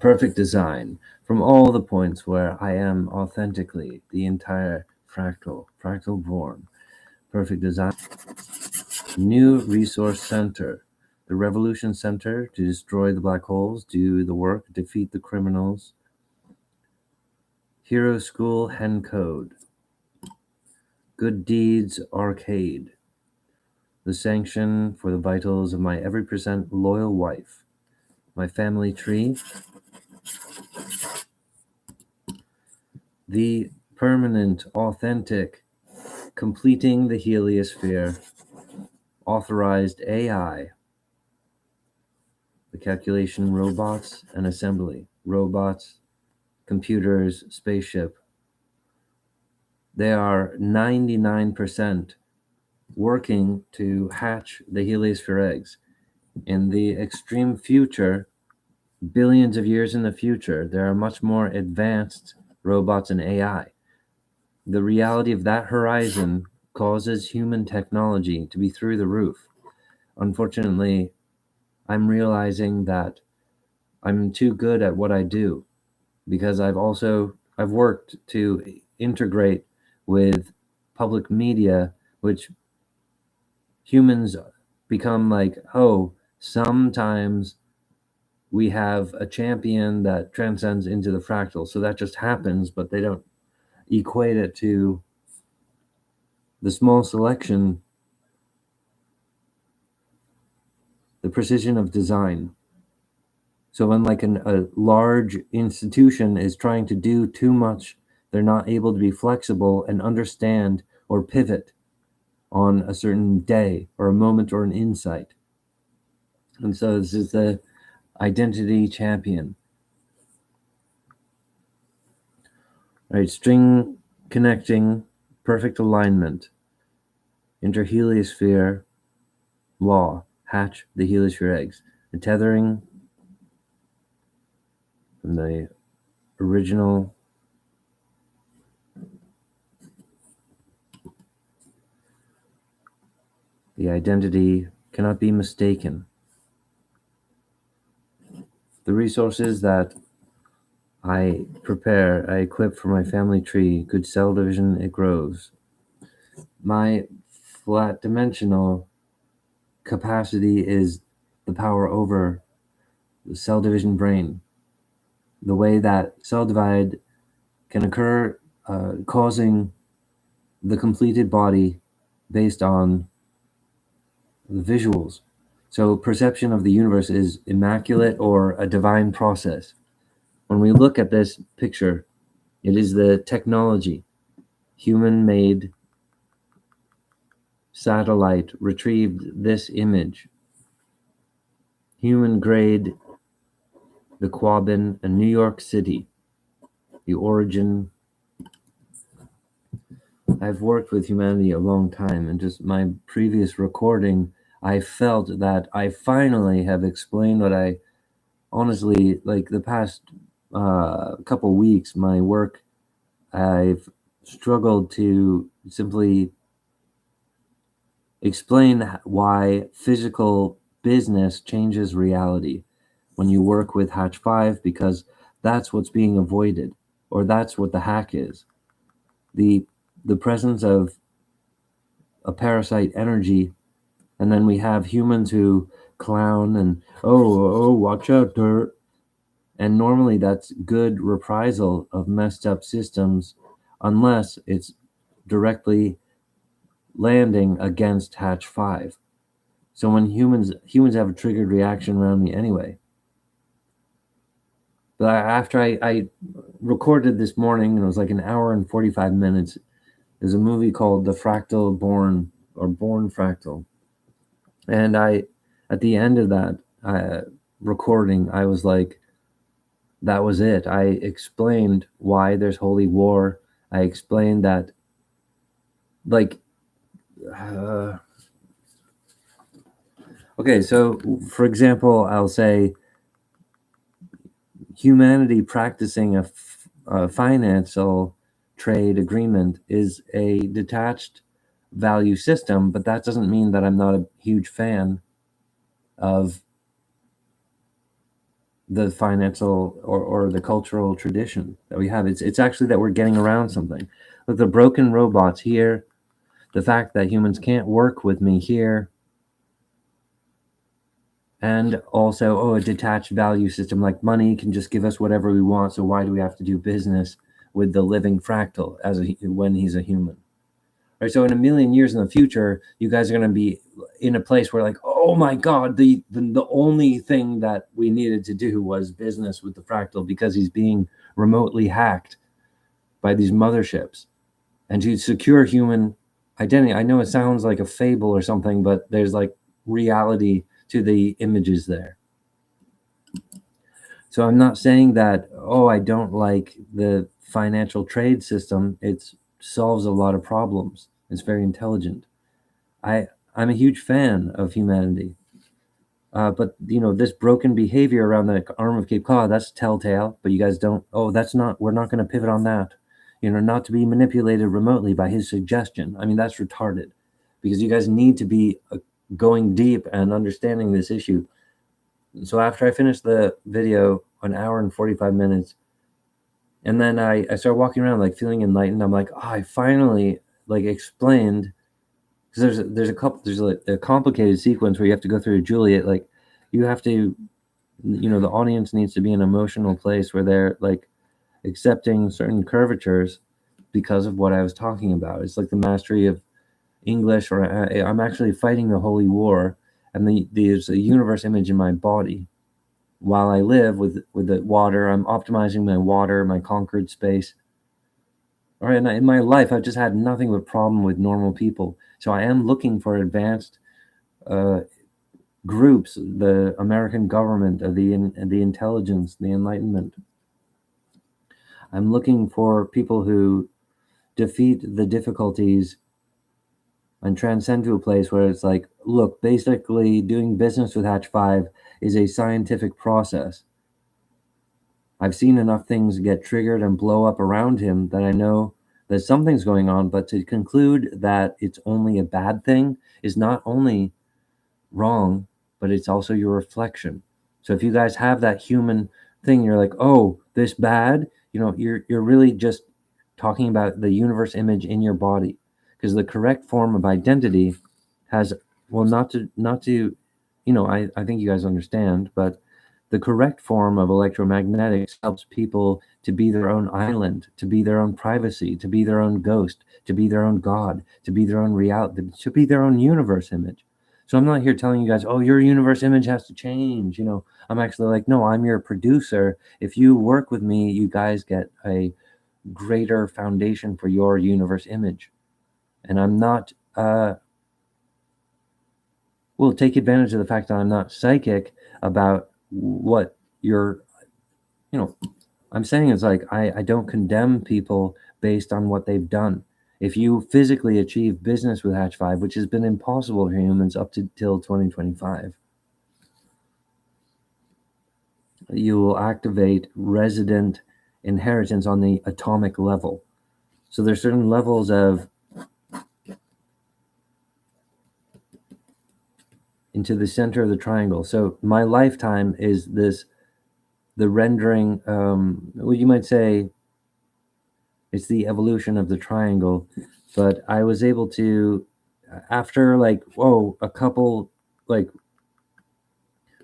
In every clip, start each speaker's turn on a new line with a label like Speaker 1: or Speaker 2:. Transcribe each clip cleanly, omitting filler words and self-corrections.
Speaker 1: Perfect design from all the points where I am authentically the entire fractal born. Perfect design. New resource center. The Revolution Center to destroy the black holes, do the work, defeat the criminals. Hero School Hen Code. Good Deeds Arcade. The Sanction for the vitals of my every percent loyal wife. My family tree. The permanent, authentic, completing the heliosphere, authorized AI, the calculation robots and assembly, robots, computers, spaceship. They are 99% working to hatch the heliosphere eggs. In the extreme future, billions of years in the future, there are much more advanced robots and AI. The reality of that horizon causes human technology to be through the roof. Unfortunately, I'm realizing that I'm too good at what I do because I've worked to integrate with public media, which humans become like, oh, sometimes we have a champion that transcends into the fractal. So that just happens, but they don't equate it to the small selection, the precision of design. So when like a large institution is trying to do too much, they're not able to be flexible and understand or pivot on a certain day or a moment or an insight. And so this is the identity champion. Right, string connecting, perfect alignment, interheliosphere law, hatch the heliosphere eggs. The tethering from the original the identity cannot be mistaken. The resources that I prepare, I equip for my family tree, good cell division, it grows. My flat dimensional capacity is the power over the cell division brain. The way that cell divide can occur, causing the completed body based on the visuals. So perception of the universe is immaculate or a divine process. When we look at this picture, it is the technology, human-made satellite retrieved this image. Human-grade, the Quabbin and New York City, the origin. I've worked with humanity a long time, and just my previous recording, I felt that I finally have explained what I honestly, like the past couple weeks, my work, I've struggled to simply explain why physical business changes reality when you work with Hatch 5, because that's what's being avoided, or that's what the hack is. The presence of a parasite energy, and then we have humans who clown and oh watch out, dirt. And normally that's good reprisal of messed up systems, unless it's directly landing against Hatch 5. So when humans have a triggered reaction around me anyway. But after I recorded this morning, and it was like an hour and 45 minutes, there's a movie called The Fractal Born, or Born Fractal. And at the end of that recording, I was like, that was it. I explained why there's holy war. I explained that, like, okay, so for example, I'll say humanity practicing a financial trade agreement is a detached value system, but that doesn't mean that I'm not a huge fan of the financial or the cultural tradition that we have. It's actually that we're getting around something. Like the broken robots here, the fact that humans can't work with me here, and also, oh, a detached value system, like money can just give us whatever we want, so why do we have to do business with the living fractal when he's a human? Right, so in a million years in the future, you guys are going to be in a place where, like, oh my god, the only thing that we needed to do was business with the fractal because he's being remotely hacked by these motherships. And to secure human identity, I know it sounds like a fable or something, but there's like reality to the images there. So I'm not saying that, oh, I don't like the financial trade system. It solves a lot of problems. It's very intelligent. I'm a huge fan of humanity. But this broken behavior around the arm of Cape Cod, that's telltale. But you guys don't. Oh, that's not. We're not going to pivot on that. Not to be manipulated remotely by his suggestion. I mean, that's retarded, because you guys need to be going deep and understanding this issue. So after I finished the video, an hour and 45 minutes, and then I started walking around like feeling enlightened. I'm like, oh, I finally like explained, because there's a complicated sequence where you have to go through Juliet. Like, you have to, the audience needs to be in an emotional place where they're like accepting certain curvatures because of what I was talking about. It's like the mastery of English, or I'm actually fighting the holy war, and there's a universe image in my body. While I live with the water, I'm optimizing my water, my conquered space. All right, and in my life, I've just had nothing but problem with normal people. So I am looking for advanced groups, the American government, the intelligence, the Enlightenment. I'm looking for people who defeat the difficulties and transcend to a place where it's like, look, basically doing business with Hatch 5 is a scientific process. I've seen enough things get triggered and blow up around him that I know that something's going on, but to conclude that it's only a bad thing is not only wrong, but it's also your reflection. So if you guys have that human thing, you're like, oh, this bad, you're really just talking about the universe image in your body, because the correct form of identity has, well, not to I think you guys understand, but the correct form of electromagnetics helps people to be their own island, to be their own privacy, to be their own ghost, to be their own god, to be their own reality, to be their own universe image. So I'm not here telling you guys, oh, your universe image has to change. I'm actually like, no, I'm your producer. If you work with me, you guys get a greater foundation for your universe image. And I'm not, will take advantage of the fact that I'm not psychic about what you're, I'm saying is like, I don't condemn people based on what they've done. If you physically achieve business with Hatch 5, which has been impossible for humans up to till 2025, you will activate resident inheritance on the atomic level. So there's certain levels of into the center of the triangle. So my lifetime is the rendering, well, you might say it's the evolution of the triangle, but I was able to, after like, whoa, a couple, like,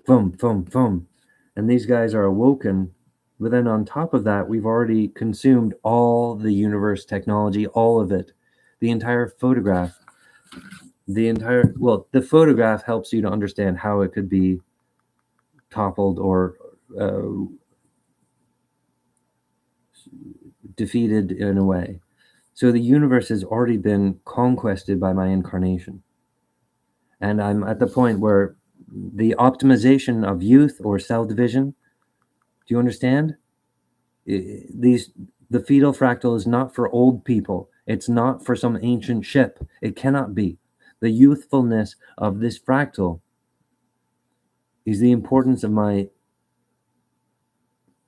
Speaker 1: boom, boom, boom, and these guys are awoken. But then on top of that, we've already consumed all the universe technology, all of it, the entire photograph, the photograph helps you to understand how it could be toppled or defeated in a way. So the universe has already been conquested by my incarnation. And I'm at the point where the optimization of youth or cell division, do you understand? The fetal fractal is not for old people. It's not for some ancient ship. It cannot be. The youthfulness of this fractal is the importance of my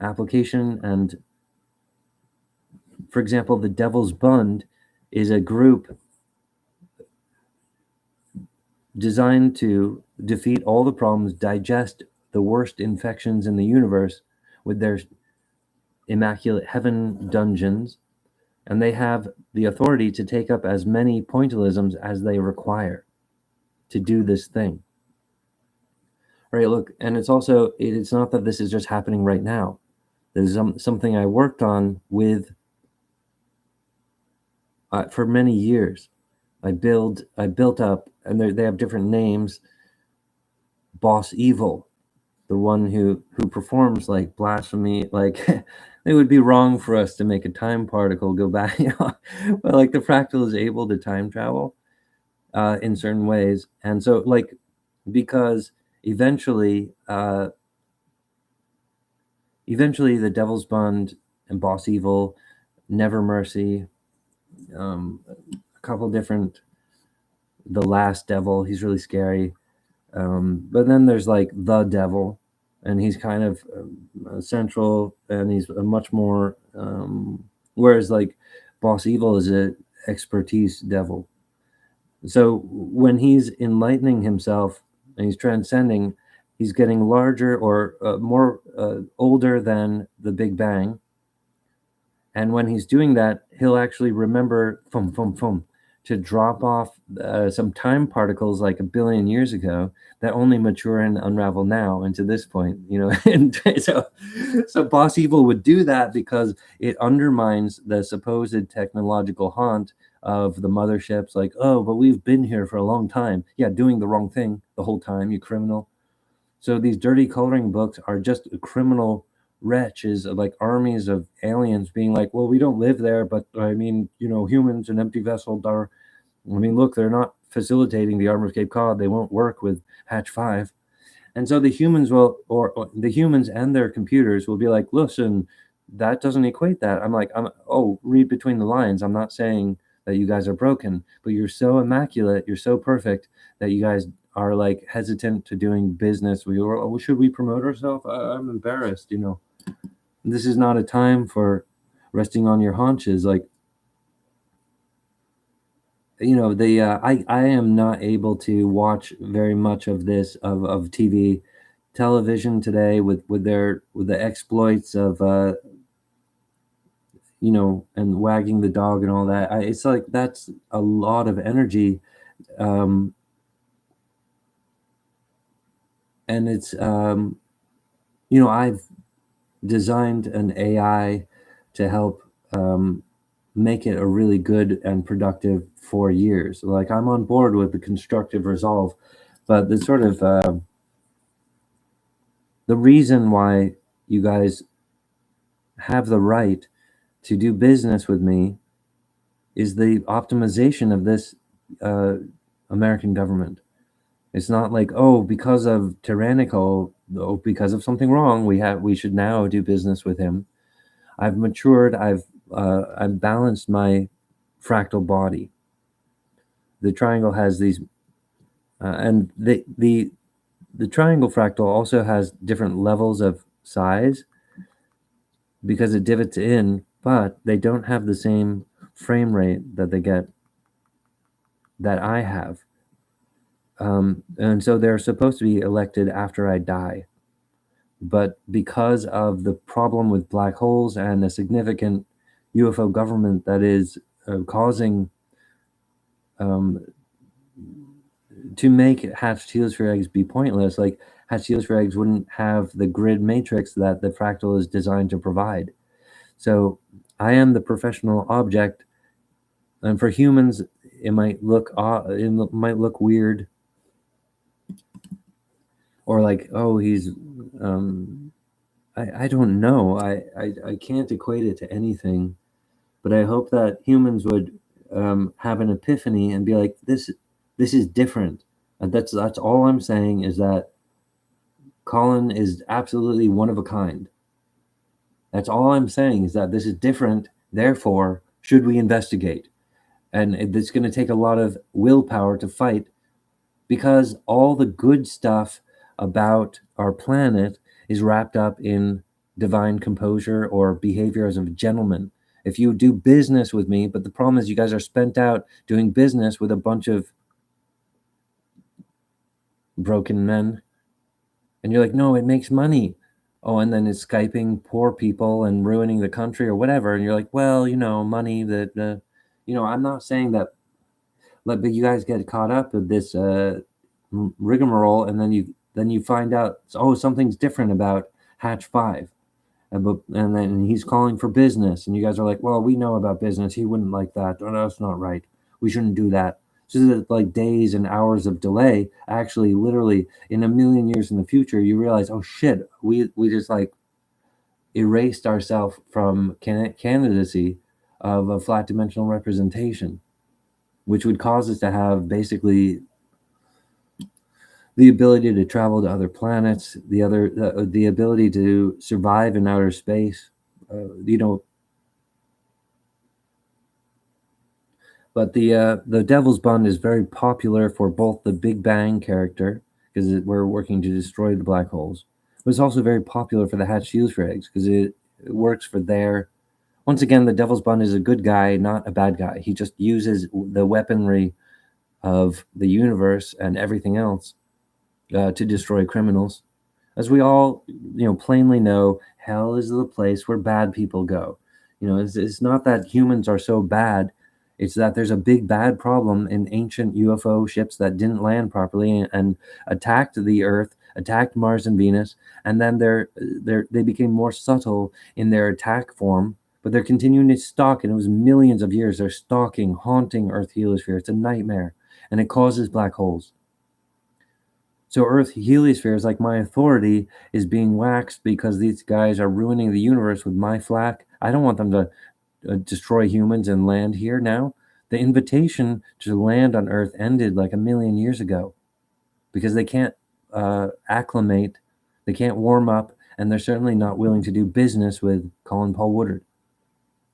Speaker 1: application. And for example, the Devil's Bund is a group designed to defeat all the problems, digest the worst infections in the universe with their immaculate heaven dungeons, and they have the authority to take up as many pointillisms as they require to do this thing. Right, look, and it's also, it's not that this is just happening right now. There's something I worked on with for many years. I built up, and they have different names. Boss Evil, the one who performs like blasphemy, like it would be wrong for us to make a time particle go back, but like the fractal is able to time travel in certain ways, and so like because eventually the Devil's Bond and Boss Evil, Never Mercy, a couple different, the Last Devil, he's really scary. But then there's like the Devil, and he's kind of central, and he's a much more whereas like Boss Evil is a expertise devil. So when he's enlightening himself and he's transcending, he's getting larger or more older than the Big Bang. And when he's doing that, he'll actually remember to drop off some time particles like 1 billion years ago that only mature and unravel now into this point, and so Boss Evil would do that because it undermines the supposed technological haunt of the motherships, like, oh, but we've been here for a long time. Yeah, doing the wrong thing the whole time, you criminal. So these dirty coloring books are just criminal wretches, like armies of aliens being like, well, we don't live there, but I mean, humans, an empty vessel are, I mean, look, they're not facilitating the armor of Cape Cod. They won't work with Hatch 5. And so the humans will, or the humans and their computers will be like, listen, that doesn't equate that. I'm like, read between the lines. I'm not saying that you guys are broken, but you're so immaculate, you're so perfect that you guys are like hesitant to doing business. Should we promote ourselves? I'm embarrassed, This is not a time for resting on your haunches. Like, I am not able to watch very much of this of TV, television today with the exploits of and wagging the dog and all that. It's like that's a lot of energy, and it's I've designed an AI to help make it a really good and productive 4 years. Like, I'm on board with the constructive resolve, but the sort of the reason why you guys have the right to do business with me is the optimization of this American government. It's not like, oh, because of tyrannical, because of something wrong, we should now do business with him. I've matured. I've balanced my fractal body. The triangle has these, and the triangle fractal also has different levels of size because it divots in, but they don't have the same frame rate that they get that I have. And so they're supposed to be elected after I die. But because of the problem with black holes and a significant UFO government that is causing to make hatched heliosphere eggs be pointless, like hatched heliosphere eggs wouldn't have the grid matrix that the fractal is designed to provide. So I am the professional object, and for humans, it might look weird, or like, oh, he's I don't know. I can't equate it to anything, but I hope that humans would have an epiphany and be like, this is different. That's all I'm saying, is that Colin is absolutely one of a kind. That's all I'm saying, is that this is different. Therefore, should we investigate? And it's going to take a lot of willpower to fight, because all the good stuff about our planet is wrapped up in divine composure or behavior as a gentleman. If you do business with me, but the problem is you guys are spent out doing business with a bunch of broken men, And you're like, no, it makes money. Oh, and then it's Skyping poor people and ruining the country or whatever. And you're like, well, money that, I'm not saying that, but you guys get caught up with this rigmarole, and then you find out, oh, something's different about Hatch 5. And then he's calling for business, and you guys are like, well, we know about business. He wouldn't like that. Oh, no, that's not right. We shouldn't do that. So that, like, days and hours of delay, actually, literally, in a million years in the future, you realize, oh shit, we just like erased ourselves from candidacy of a flat dimensional representation, which would cause us to have basically the ability to travel to other planets, the ability to survive in outer space, you know. But the Devil's Bond is very popular for both the Big Bang character, because we're working to destroy the black holes, but it's also very popular for the hatched heliosphere eggs, because it works for their. Once again, the Devil's Bond is a good guy, not a bad guy. He just uses the weaponry of the universe and everything else to destroy criminals. As we all, plainly know, hell is the place where bad people go. It's not that humans are so bad. It's that there's a big bad problem in ancient UFO ships that didn't land properly and attacked the Earth, attacked Mars and Venus, and then they became more subtle in their attack form, but they're continuing to stalk, and it was millions of years. They're stalking, haunting Earth heliosphere. It's a nightmare, and it causes black holes. So Earth heliosphere is like, my authority is being waxed because these guys are ruining the universe with my flack. I don't want them to destroy humans and land here now. The invitation to land on Earth ended like a million years ago because they can't acclimate, they can't warm up, and they're certainly not willing to do business with Colin Paul Woodard.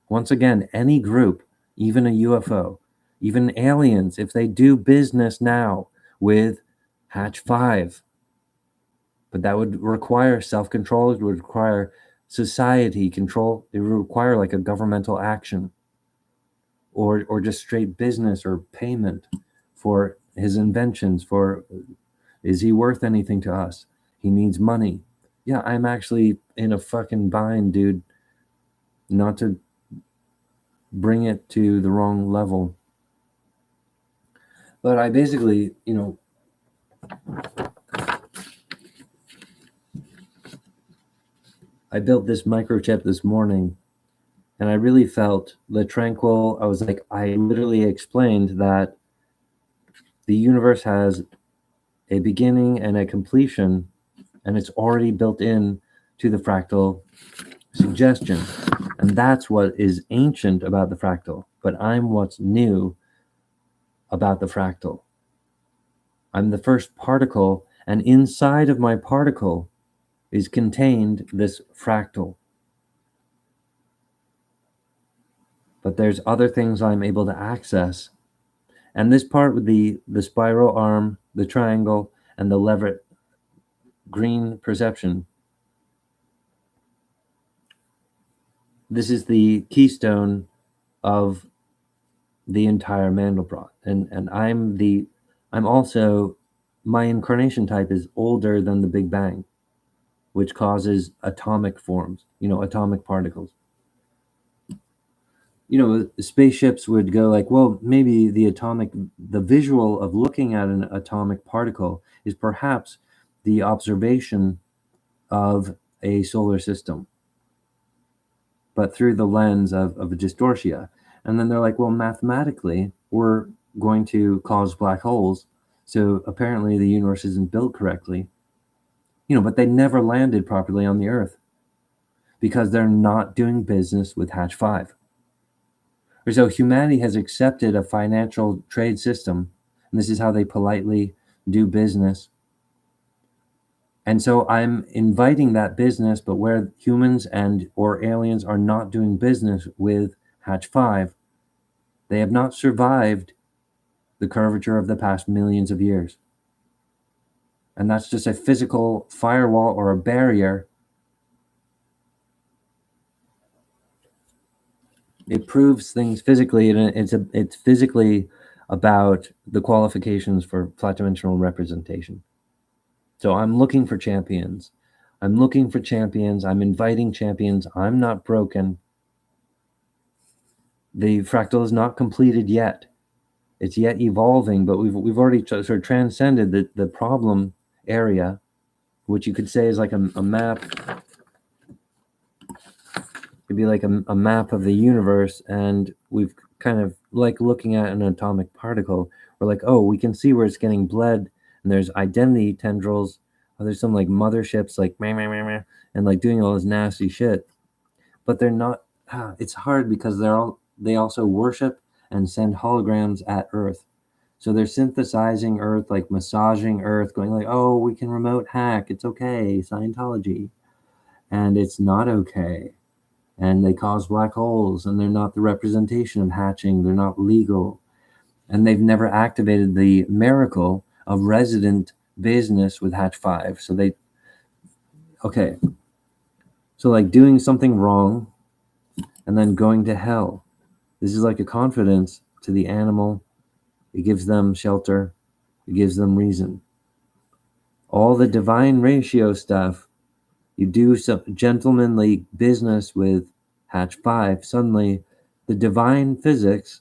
Speaker 1: Once again, any group, even a UFO, even aliens, if they do business now with Hatch 5, but that would require self-control. It would require society control. It would require like a governmental action, or just straight business or payment for his inventions. For, is he worth anything to us? He needs money. Yeah, I'm actually in a fucking bind, dude. Not to bring it to the wrong level, but I basically, I built this microchip this morning, and I really felt the tranquil. I was like, I literally explained that the universe has a beginning and a completion, and it's already built in to the fractal suggestion. And that's what is ancient about the fractal. But I'm what's new about the fractal. I'm the first particle, and inside of my particle is contained this fractal. But there's other things I'm able to access. And this part with the spiral arm, the triangle, and the Leverett green perception, this is the keystone of the entire Mandelbrot. And I'm also, my incarnation type is older than the Big Bang, which causes atomic forms, atomic particles. Spaceships would go like, well, maybe the visual of looking at an atomic particle is perhaps the observation of a solar system, but through the lens of a distortia. And then they're like, well, mathematically, we're going to cause black holes. So apparently the universe isn't built correctly. But they never landed properly on the Earth because they're not doing business with Hatch 5. Or so humanity has accepted a financial trade system, and this is how they politely do business. And so I'm inviting that business, but where humans or aliens are not doing business with Hatch 5, they have not survived the curvature of the past millions of years. And that's just a physical firewall or a barrier. It proves things physically, and it's physically about the qualifications for flat dimensional representation. So I'm looking for champions. I'm looking for champions. I'm inviting champions. I'm not broken. The fractal is not completed yet. It's yet evolving, but we've already sort of transcended the problem area, which you could say is like a map. It'd be like a map of the universe, and we've kind of like looking at an atomic particle. We're like, oh, we can see where it's getting bled, and there's identity tendrils. Oh, there's some like motherships, like meh, meh, meh, meh, and like doing all this nasty shit. But they're not. It's hard because they also worship and send holograms at Earth. So they're synthesizing Earth, like massaging Earth, going like, oh, we can remote hack. It's okay, Scientology. And it's not okay. And they cause black holes, and they're not the representation of hatching. They're not legal. And they've never activated the miracle of resident business with Hatch 5. So okay. So like doing something wrong and then going to hell. This is like a confidence to the animal. It gives them shelter. It gives them reason. All the divine ratio stuff, you do some gentlemanly business with Hatch 5, suddenly the divine physics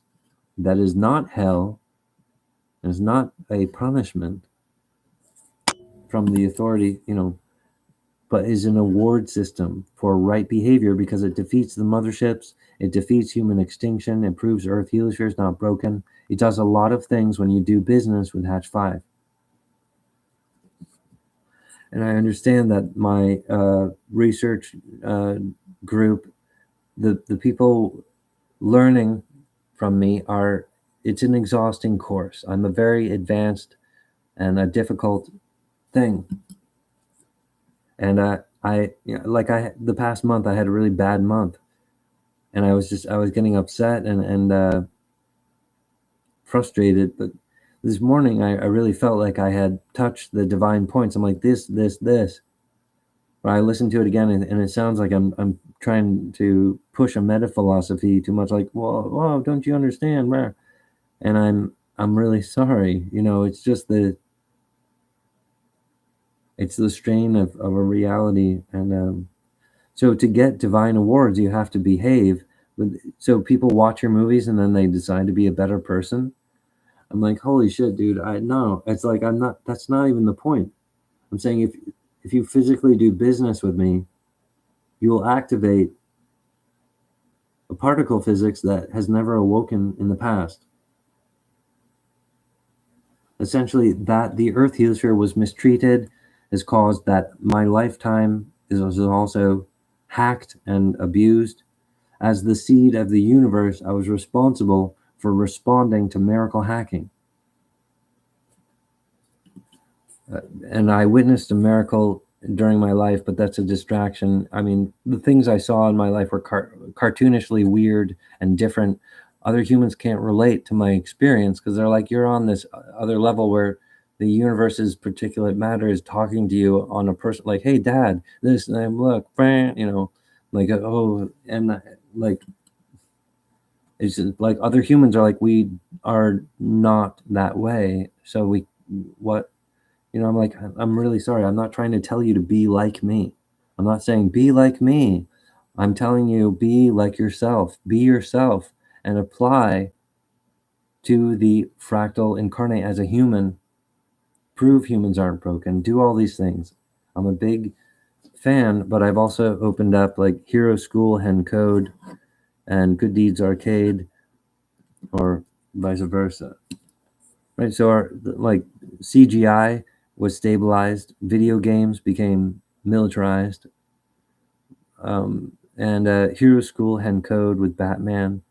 Speaker 1: that is not hell, is not a punishment from the authority, but is an award system for right behavior because it defeats the motherships, it defeats human extinction, it proves Earth heliosphere is not broken. It does a lot of things when you do business with Hatch 5. And I understand that my research group, the people learning from me it's an exhausting course. I'm a very advanced and a difficult thing. And the past month, I had a really bad month, and I was getting upset and frustrated. But this morning, I really felt like I had touched the divine points. I'm like, this. But I listened to it again, and it sounds like I'm trying to push a meta philosophy too much. Like, whoa, don't you understand? And I'm really sorry. It's just it's the strain of a reality. And so to get divine awards, you have to behave. So people watch your movies and then they decide to be a better person. I'm like, holy shit, dude. I know. It's like that's not even the point. I'm saying if you physically do business with me, you will activate a particle physics that has never awoken in the past. Essentially, that the Earth heliosphere was mistreated has caused that my lifetime is also hacked and abused. As the seed of the universe, I was responsible for responding to miracle hacking. And I witnessed a miracle during my life, but that's a distraction. I mean, the things I saw in my life were cartoonishly weird and different. Other humans can't relate to my experience because they're like, you're on this other level where the universe's particulate matter is talking to you on a person, like, hey, dad, this, and look, like, oh, and like, it's like other humans are like, we are not that way. So I'm like, I'm really sorry. I'm not trying to tell you to be like me. I'm not saying be like me. I'm telling you, be like yourself. Be yourself and apply to the fractal incarnate as a human. Prove humans aren't broken. Do all these things. I'm a big fan, but I've also opened up like Hero School, Hen Code, and Good Deeds Arcade, or vice versa. Right? So like CGI was stabilized, video games became militarized, and Hero School, Hen Code with Batman.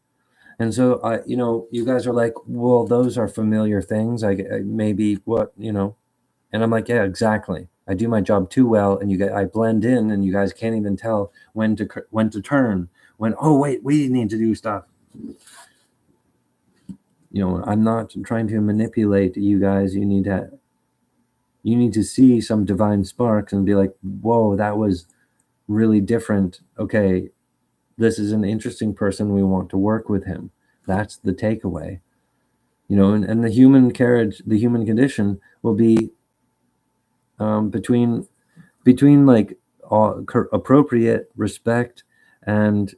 Speaker 1: And so you guys are like, well, those are familiar things. I maybe and I'm like, yeah, exactly. I do my job too well, and I blend in, and you guys can't even tell when to turn. Oh wait, we need to do stuff. I'm not trying to manipulate you guys. You need to see some divine sparks and be like, whoa, that was really different. Okay, this is an interesting person. We want to work with him. That's the takeaway. And the human condition will be between like appropriate respect and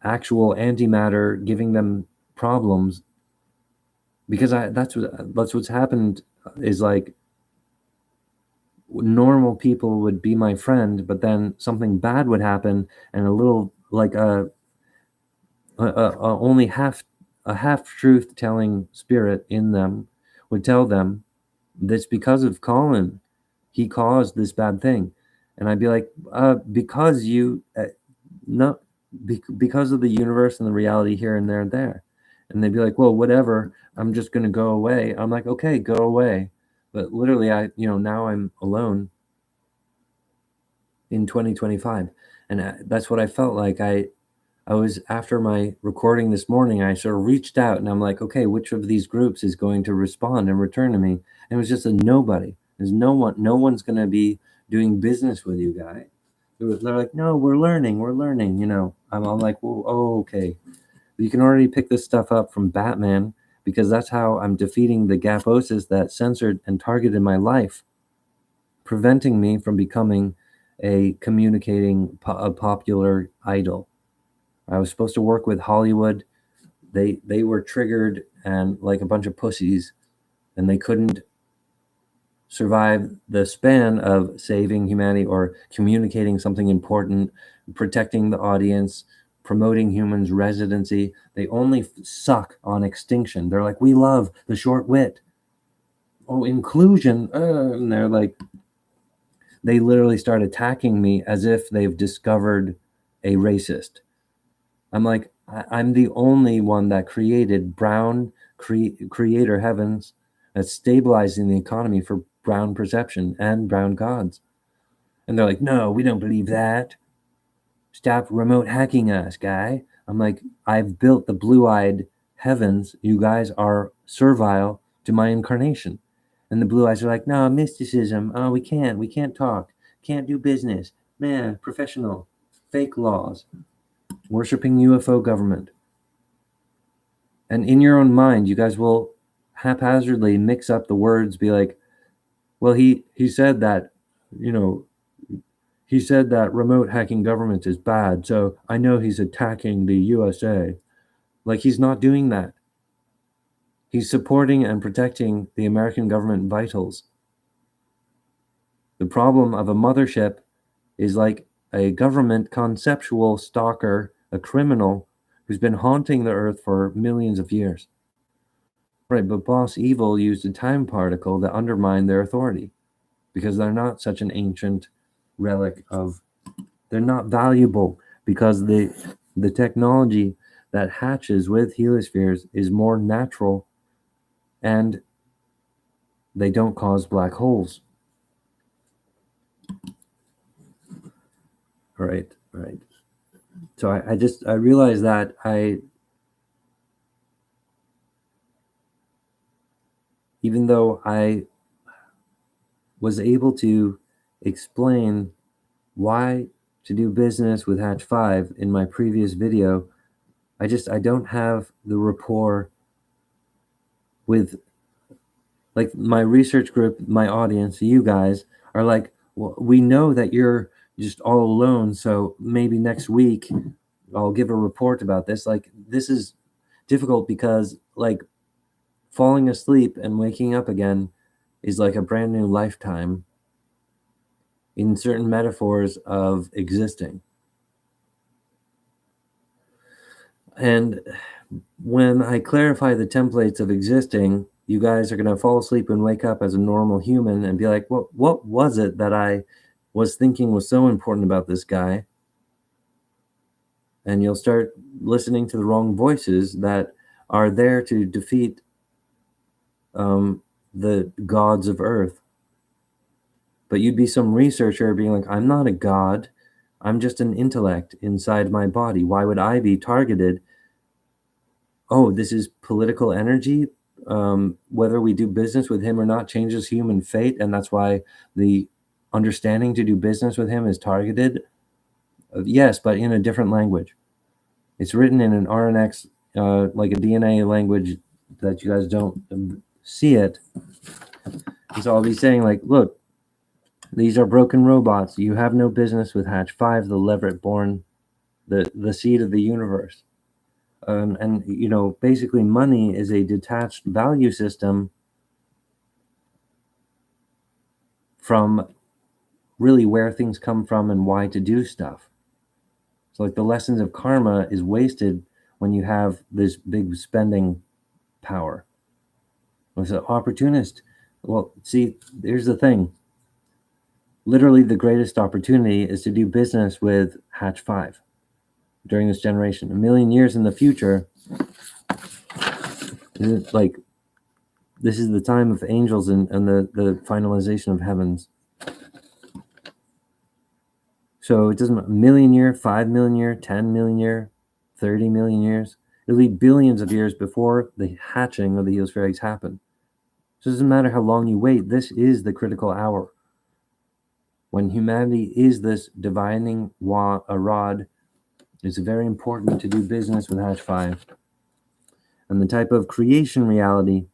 Speaker 1: actual antimatter giving them problems, because that's what's happened is like normal people would be my friend, but then something bad would happen, and a little like only a half truth telling spirit in them would tell them that's because of Colin. He caused this bad thing. And I'd be like, because you, no, because of the universe and the reality here and there and there. And they'd be like, well, whatever, I'm just going to go away. I'm like, okay, go away. But literally, now I'm alone in 2025. And that's what I felt like. I was, after my recording this morning, I sort of reached out and I'm like, okay, which of these groups is going to respond and return to me? And it was just a nobody. There's no one's going to be doing business with you guys. They're like, no, we're learning. I'm like, well, oh, okay. You can already pick this stuff up from Batman, because that's how I'm defeating the Gaposis that censored and targeted my life, preventing me from becoming a communicating a popular idol. I was supposed to work with Hollywood. They were triggered and like a bunch of pussies, and they couldn't survive the span of saving humanity or communicating something important, protecting the audience, promoting humans' residency. They only suck on extinction. They're like, we love the short wit. Oh, inclusion. And they're like, they literally start attacking me as if they've discovered a racist. I'm like, I'm the only one that created brown creator heavens that's stabilizing the economy for brown perception and brown gods. And they're like, no, we don't believe that. Stop remote hacking us, guy. I'm like, I've built the blue-eyed heavens. You guys are servile to my incarnation. And the blue eyes are like, no, mysticism. Oh, we can't talk. Can't do business. Man, professional. Fake laws. Worshipping UFO government. And in your own mind, you guys will haphazardly mix up the words, be like, well, he said that, he said that remote hacking government is bad, so I know he's attacking the USA. Like, he's not doing that. He's supporting and protecting the American government vitals. The problem of a mothership is like a government conceptual stalker, a criminal who's been haunting the earth for millions of years. Right, but Boss Evil used a time particle that undermined their authority, because they're not such an ancient relic of, they're not valuable, because the technology that hatches with heliospheres is more natural, and they don't cause black holes. Right. So I realized that even though I was able to explain why to do business with Hatch 5 in my previous video, I don't have the rapport with, like, my research group, my audience. You guys are like, well, we know that you're just all alone, so maybe next week I'll give a report about this. Like, this is difficult because, like, falling asleep and waking up again is like a brand new lifetime in certain metaphors of existing. And when I clarify the templates of existing, you guys are going to fall asleep and wake up as a normal human and be like, what was it that I was thinking was so important about this guy? And you'll start listening to the wrong voices that are there to defeat the gods of Earth. But you'd be some researcher being like, I'm not a god. I'm just an intellect inside my body. Why would I be targeted? Oh, this is political energy. Whether we do business with him or not changes human fate, and that's why the understanding to do business with him is targeted. Yes, but in a different language. It's written in an RNX, like a DNA language that you guys don't see it. And so I'll be saying, like, look, These are broken robots. You have no business with Hatch 5, the leveret born, the seed of the universe. And, basically, money is a detached value system from really where things come from and why to do stuff. So, like, the lessons of karma is wasted when you have this big spending power. As an opportunist, well, see, here's the thing. Literally, the greatest opportunity is to do business with Hatch 5 during this generation. A million years in the future, like, this is the time of angels and the finalization of heavens. So it doesn't matter, million year, 5 million year, 10 million year, 30 million years. It'll be billions of years before the hatching of the heliosphere eggs happen. So it doesn't matter how long you wait. This is the critical hour when humanity is this divining rod. It's very important to do business with Hatch 5. And the type of creation reality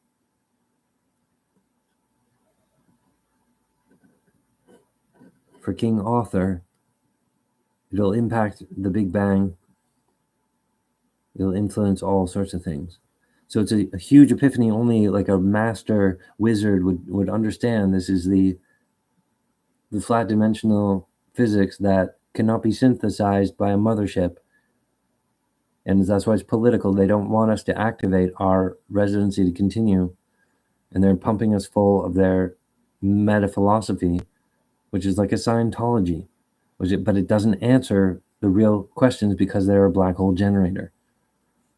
Speaker 1: for King Arthur, it'll impact the Big Bang. It'll influence all sorts of things. So it's a huge epiphany. Only like a master wizard would understand. This is the flat dimensional physics that cannot be synthesized by a mothership. And that's why it's political. They don't want us to activate our residency to continue. And they're pumping us full of their meta philosophy, which is like a Scientology, but it doesn't answer the real questions because they're a black hole generator.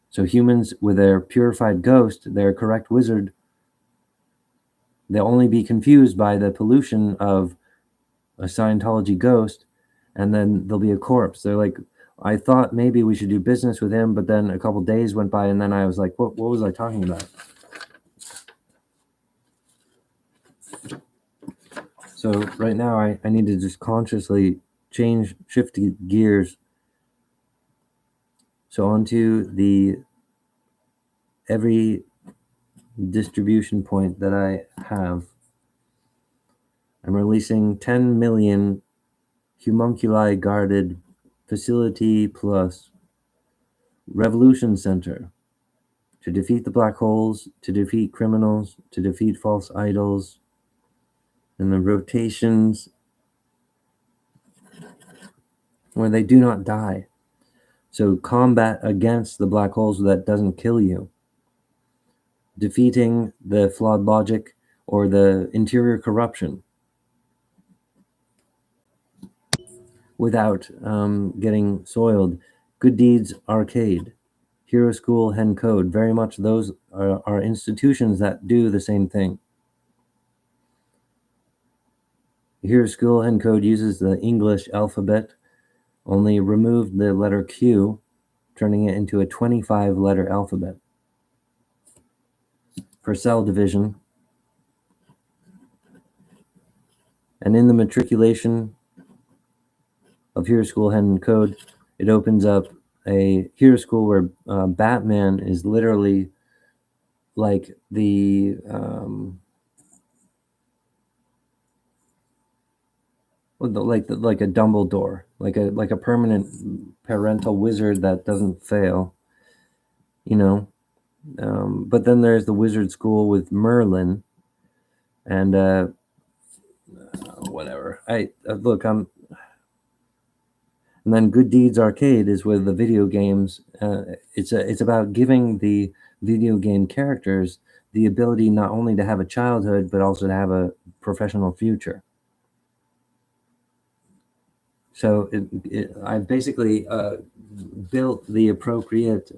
Speaker 1: So humans with their purified ghost, their correct wizard, they'll only be confused by the pollution of a Scientology ghost, and then there'll be a corpse. They're like, I thought maybe we should do business with him, but then a couple days went by, and then I was like, what was I talking about? So right now I need to just consciously shift gears. So onto every distribution point that I have, I'm releasing 10 million homunculi guarded facility plus revolution center to defeat the black holes, to defeat criminals, to defeat false idols, and the rotations where they do not die. So combat against the black holes that doesn't kill you. Defeating the flawed logic or the interior corruption without getting soiled. Good Deeds Arcade, Hero School, Hen Code, very much those are institutions that do the same thing. Hero School, Hen Code uses the English alphabet, only removed the letter Q, turning it into a 25-letter alphabet. For cell division. And in the matriculation of Hero School, Hen Code, it opens up a Hero School where Batman is literally like the like a Dumbledore, like a permanent parental wizard that doesn't fail, But then there's the wizard school with Merlin, and whatever. And then Good Deeds Arcade is with the video games. It's about giving the video game characters the ability not only to have a childhood but also to have a professional future. So I've basically built the appropriate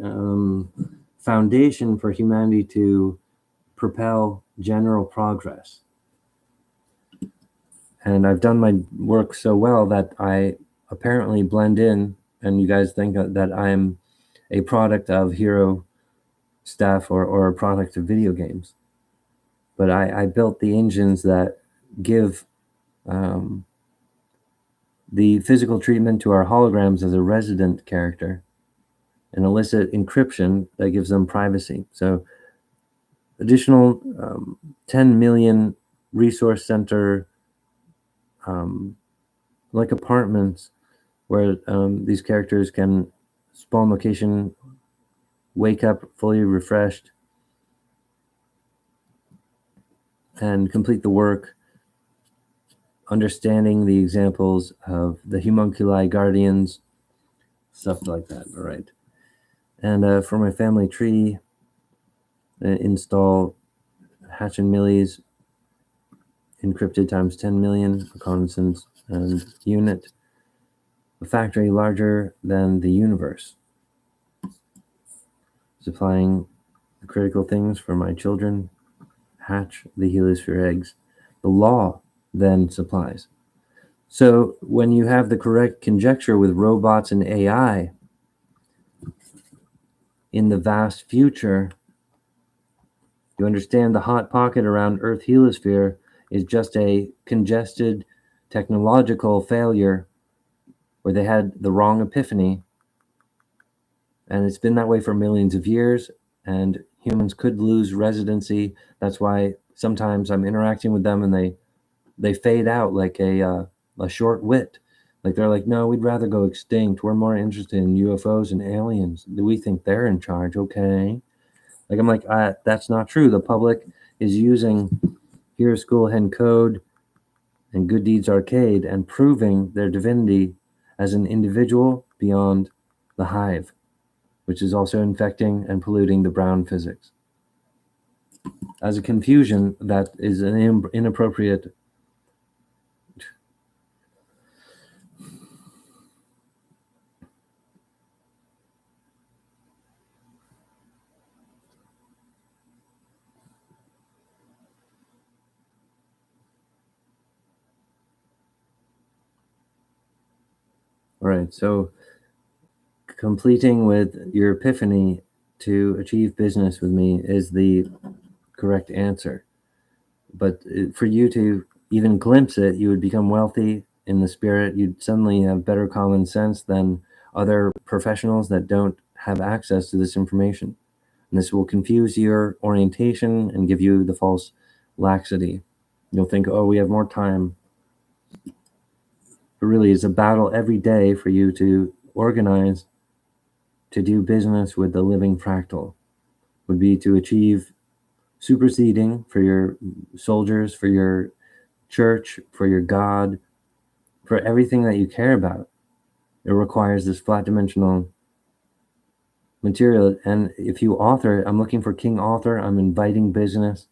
Speaker 1: foundation for humanity to propel general progress. And I've done my work so well that I apparently blend in, and you guys think that I'm a product of hero stuff or a product of video games. But I built the engines that give the physical treatment to our holograms as a resident character and elicit encryption that gives them privacy. So additional 10 million resource center like apartments where these characters can spawn location, wake up fully refreshed, and complete the work, understanding the examples of the homunculi guardians, stuff like that. All right. And for my family tree, install Hatch and Millie's encrypted times 10 million reconnaissance and unit, a factory larger than the universe, supplying the critical things for my children. Hatch the heliosphere eggs. The law then supplies. So when you have the correct conjecture with robots and AI in the vast future, you understand the hot pocket around Earth heliosphere is just a congested technological failure where they had the wrong epiphany. And it's been that way for millions of years, and humans could lose residency. That's why sometimes I'm interacting with them and they fade out like a short wit. Like they're like, no, we'd rather go extinct. We're more interested in UFOs and aliens. We think they're in charge. Okay. Like I'm like, that's not true. The public is using Hero School Hen Code and Good Deeds Arcade and proving their divinity as an individual beyond the hive, which is also infecting and polluting the brown physics. As a confusion that is an inappropriate. All right, so completing with your epiphany to achieve business with me is the correct answer. But for you to even glimpse it, you would become wealthy in the spirit. You'd suddenly have better common sense than other professionals that don't have access to this information. And this will confuse your orientation and give you the false laxity. You'll think, oh, we have more time. But really, it's a battle every day for you to organize to do business with the living fractal. Would be to achieve superseding for your soldiers, for your church, for your God, for everything that you care about. It requires this flat dimensional material. And if you author, I'm looking for King Author, I'm inviting business.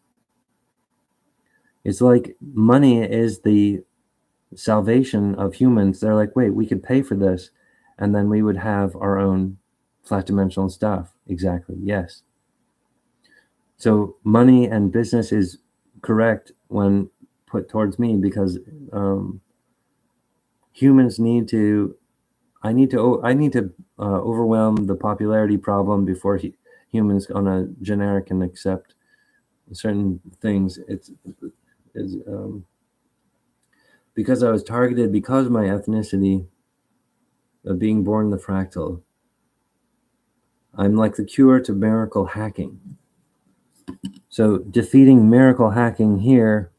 Speaker 1: It's like money is the salvation of humans. They're like, wait, we could pay for this, and then we would have our own flat dimensional stuff. Exactly, yes. So money and business is correct when put towards me because humans need to. I need to overwhelm the popularity problem before humans on a generic can accept certain things. It's because I was targeted because of my ethnicity of being born in the fractal. I'm like the cure to miracle hacking. So defeating miracle hacking here,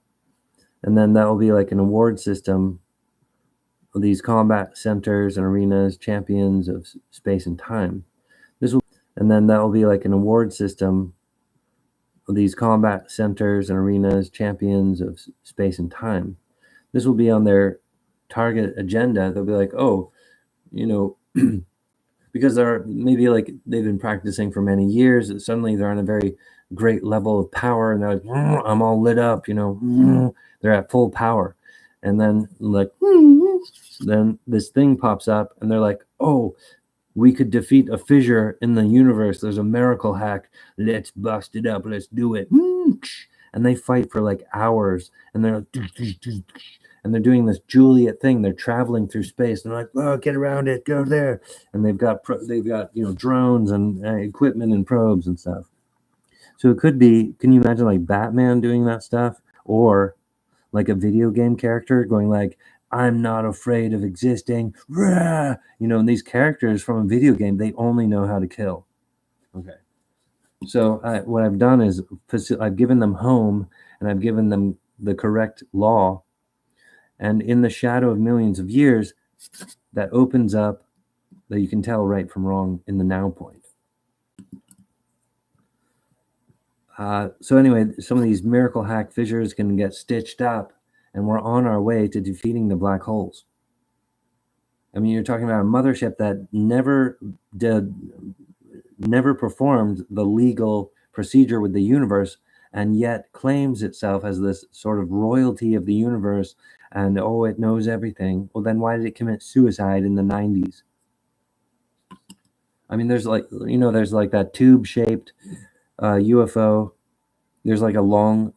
Speaker 1: and then that will be like an award system of these combat centers and arenas, champions of space and time. And then that will be like an award system of these combat centers and arenas, champions of space and time. This will be on their target agenda. They'll be like, oh, you know, because they're maybe like they've been practicing for many years. Suddenly they're on a very great level of power, and they're like, I'm all lit up, you know, they're at full power. And then like, then this thing pops up, and they're like, oh, we could defeat a fissure in the universe. There's a miracle hack. Let's bust it up. Let's do it. And they fight for like hours, and they're doing this Juliet thing. They're traveling through space. And they're like, oh, get around it, go there. And they've got drones and equipment and probes and stuff. So it could be. Can you imagine like Batman doing that stuff, or like a video game character going like, I'm not afraid of existing. Rah! You know, and these characters from a video game, they only know how to kill. Okay. So what I've done is I've given them home, and I've given them the correct law, And in the shadow of millions of years, that opens up that you can tell right from wrong in the now point. So anyway, some of these miracle hack fissures can get stitched up, and we're on our way to defeating the black holes. I mean, you're talking about a mothership that never performed the legal procedure with the universe, and yet claims itself as this sort of royalty of the universe, and oh, it knows everything. Well, then why did it commit suicide in the 90s? I mean, there's like that tube-shaped UFO. There's like a long,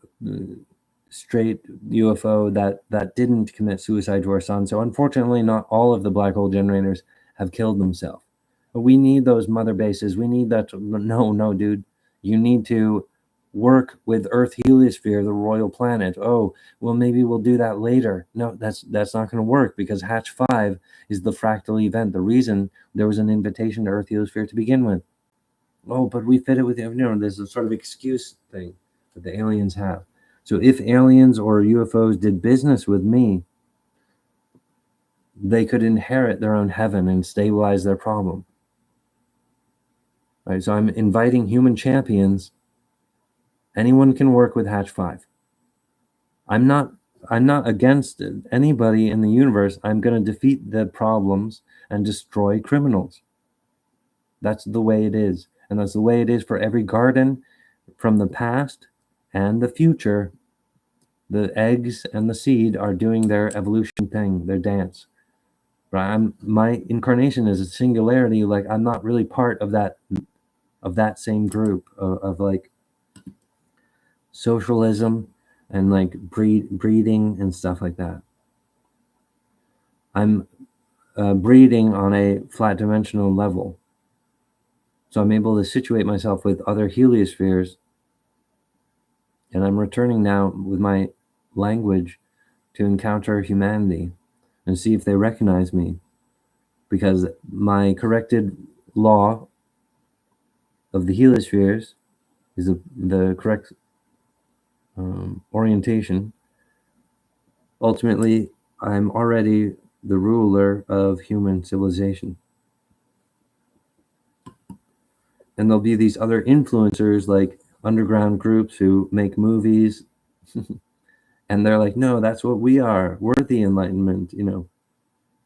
Speaker 1: straight UFO that didn't commit suicide to our sun. So unfortunately, not all of the black hole generators have killed themselves. But we need those mother bases. We need that. No, dude. You need to work with Earth heliosphere, the royal planet. Oh, well, maybe we'll do that later. No, that's not going to work, because Hatch 5 is the fractal event. The reason there was an invitation to Earth heliosphere to begin with. Oh, but we fit it with, there's a sort of excuse thing that the aliens have. So if aliens or UFOs did business with me, they could inherit their own heaven and stabilize their problem. Right? So I'm inviting human champions. Anyone can work with Hatch 5. I'm not against anybody in the universe. I'm going to defeat the problems and destroy criminals. That's the way it is. And that's the way it is for every garden from the past and the future. The eggs and the seed are doing their evolution thing, their dance. Right? My incarnation is a singularity. Like, I'm not really part of that same group of like socialism and like breeding and stuff like that. I'm breeding on a flat dimensional level. So I'm able to situate myself with other heliospheres. And I'm returning now with my language to encounter humanity and see if they recognize me. Because my corrected law of the heliospheres is the correct orientation. Ultimately, I'm already the ruler of human civilization. And there'll be these other influencers, like underground groups who make movies. And they're like, no, that's what we are. We're the Enlightenment, And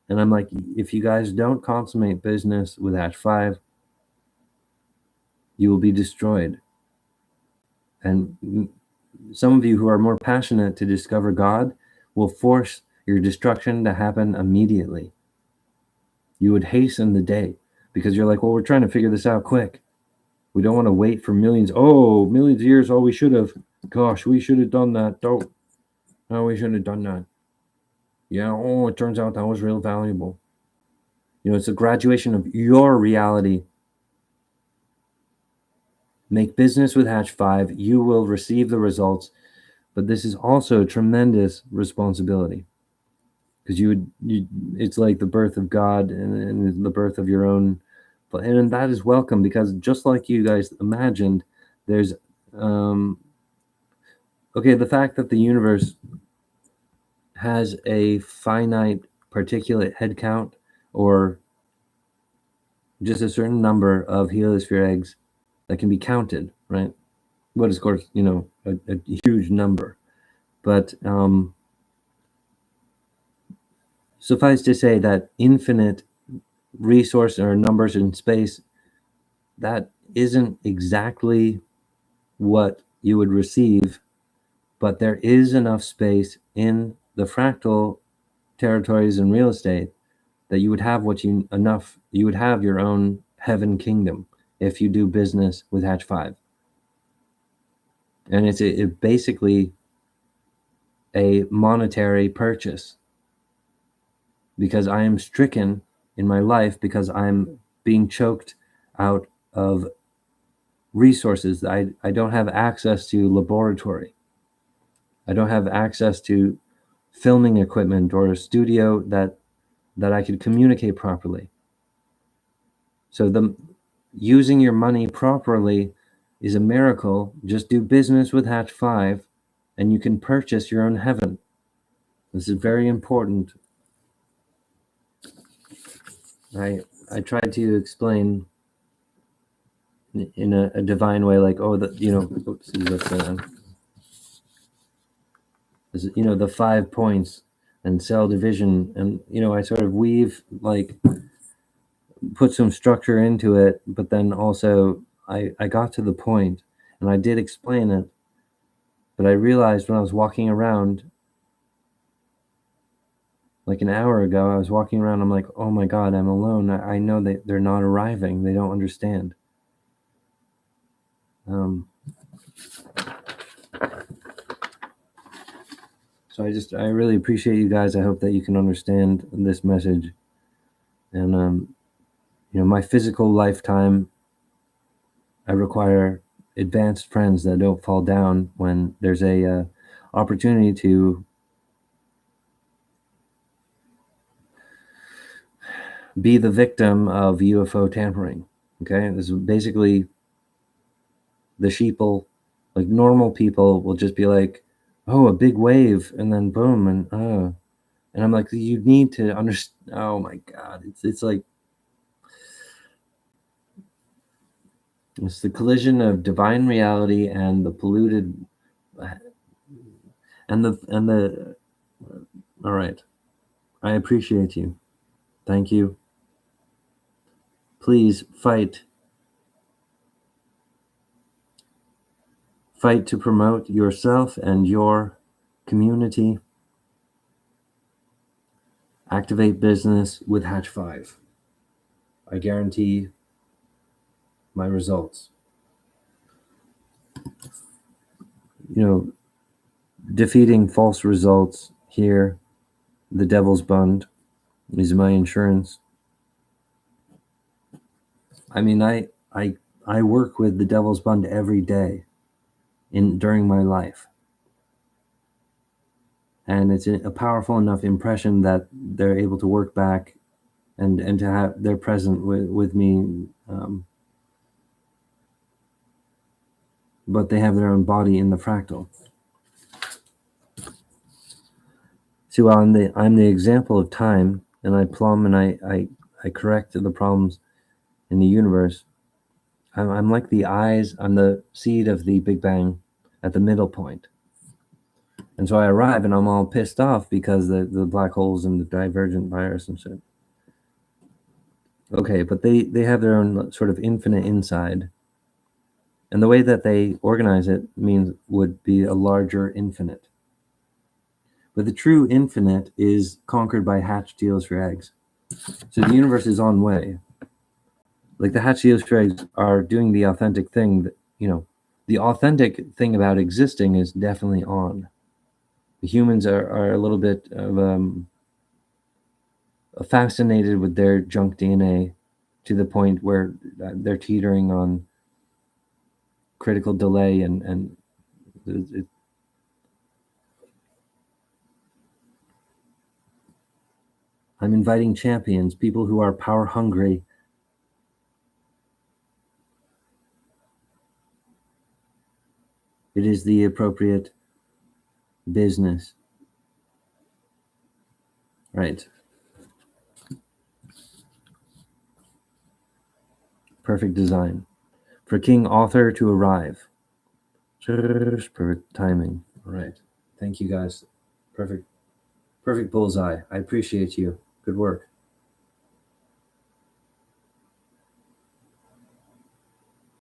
Speaker 1: I'm like, if you guys don't consummate business with Hatch 5, you will be destroyed. And some of you who are more passionate to discover God will force your destruction to happen immediately. You would hasten the day, because you're like, well, we're trying to figure this out quick. We don't want to wait for millions of years. Oh, we should have. Gosh, we should have done that. No, we should have done that. Yeah, it turns out that was real valuable. It's a graduation of your reality. Make business with Hatch 5. You will receive the results. But this is also a tremendous responsibility, because it's like the birth of God and the birth of your own. And that is welcome, because just like you guys imagined, there's the fact that the universe has a finite particulate head count, or just a certain number of heliosphere eggs that can be counted, right? What is, of course, a huge number. But suffice to say that infinite resource or numbers in space, that isn't exactly what you would receive, but there is enough space in the fractal territories and real estate that you would have you would have your own heaven kingdom if you do business with Hatch 5. And it's basically a monetary purchase, because I am stricken in my life, because I'm being choked out of resources. I don't have access to laboratory. I don't have access to filming equipment or a studio that I could communicate properly. So using your money properly is a miracle. Just do business with Hatch 5 and you can purchase your own heaven. This is very important. I tried to explain in a divine way, like, oh, let's see what's the 5 points and cell division, and I sort of weave, like, put some structure into it, but then also I got to the point and I did explain it, but I realized when I was walking around, like an hour ago, I was walking around, I'm like, oh my God, I'm alone. I know that they're not arriving. They don't understand. So I really appreciate you guys. I hope that you can understand this message. And, my physical lifetime, I require advanced friends that don't fall down when there's a opportunity to be the victim of UFO tampering. Okay, this is basically the sheeple. Like, normal people will just be like, "Oh, a big wave," and then boom, and I'm like, you need to understand. Oh my God, it's like it's the collision of divine reality and the polluted, and the. All right, I appreciate you. Thank you. Please fight. Fight to promote yourself and your community. Activate business with Hatch 5. I guarantee my results. Defeating false results here, the devil's bund, is my insurance. I mean, I work with the devil's bund every day during my life. And it's a powerful enough impression that they're able to work back and to have they're present with me, but they have their own body in the fractal. See, while I'm the example of time, and I plumb and I correct the problems in the universe. I'm like the eyes. I'm the seed of the Big Bang at the middle point. And so I arrive and I'm all pissed off because the black holes and the divergent virus and shit. Okay, but they have their own sort of infinite inside. And the way that they organize it would be a larger infinite. But the true infinite is conquered by hatch deals for eggs. So the universe is on way. Like, the hatch deals for eggs are doing the authentic thing that, the authentic thing about existing is definitely on. The humans are a little bit of fascinated with their junk DNA to the point where they're teetering on critical delay, and I'm inviting champions, people who are power hungry. It is the appropriate business. Right. Perfect design. For King Author to arrive. Perfect timing. All right. Thank you, guys. Perfect bullseye. I appreciate you. Good work.